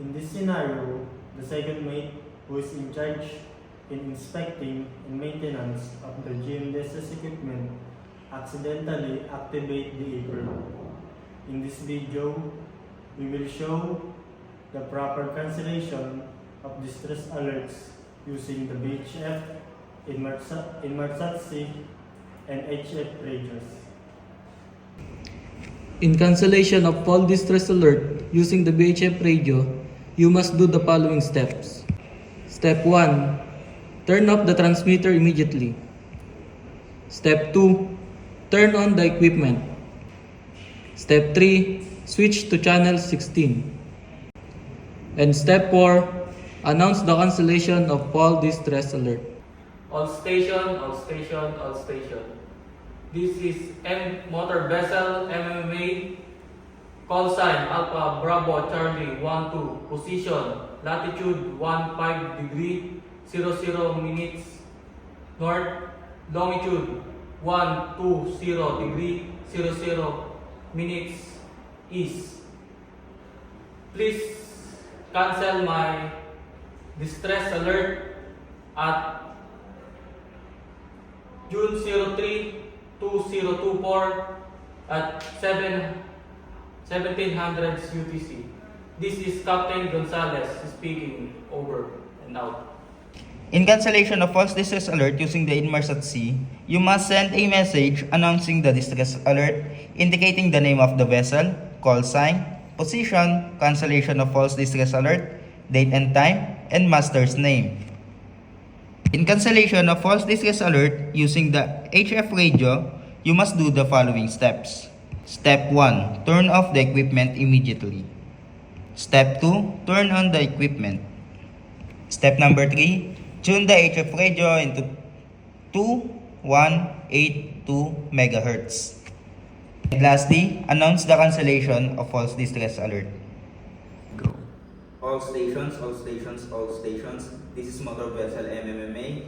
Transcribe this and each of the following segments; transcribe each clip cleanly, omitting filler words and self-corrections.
In this scenario, the second mate, who is in charge in inspecting and maintenance of the GMDSS equipment, accidentally activate the apron. In this video, we will show the proper cancellation of distress alerts using the VHF, Inmarsat-C, and HF radios. In cancellation of fall distress alert using the VHF radio, you must do the following steps. Step 1. Turn off the transmitter immediately. Step 2. Turn on the equipment. Step 3. Switch to channel 16. And step 4. Announce the cancellation of fall distress alert. All station, all station, all station. This is motor vessel MMA. Call sign Alpha Bravo Charlie 12. Position latitude 15 degree 00 minutes north. Longitude 120 degree 00 minutes east. Please cancel my distress alert at June 03, 2024 at 1700 UTC. This is Captain Gonzalez speaking. Over and out. In cancellation of false distress alert using the Inmarsat-C, you must send a message announcing the distress alert, indicating the name of the vessel, call sign, position, cancellation of false distress alert, date and time, and master's name. In cancellation of false distress alert using the HF radio, you must do the following steps. Step 1. Turn off the equipment immediately. Step 2. Turn on the equipment. Step number 3. Tune the HF radio into 2182 MHz. And lastly, announce the cancellation of false distress alert. Go. All stations, all stations, all stations. This is motor vessel MMA.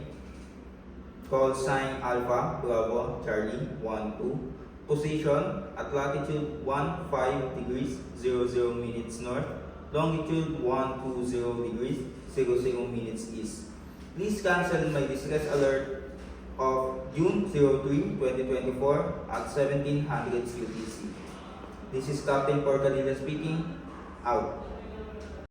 Call sign Alpha Bravo Charlie 12. Position at latitude 15 degrees 00 minutes north. Longitude 120 degrees 00 minutes east. Please cancel my distress alert of June 03, 2024 at 1700 UTC. This is Captain Porcadilla speaking. Out.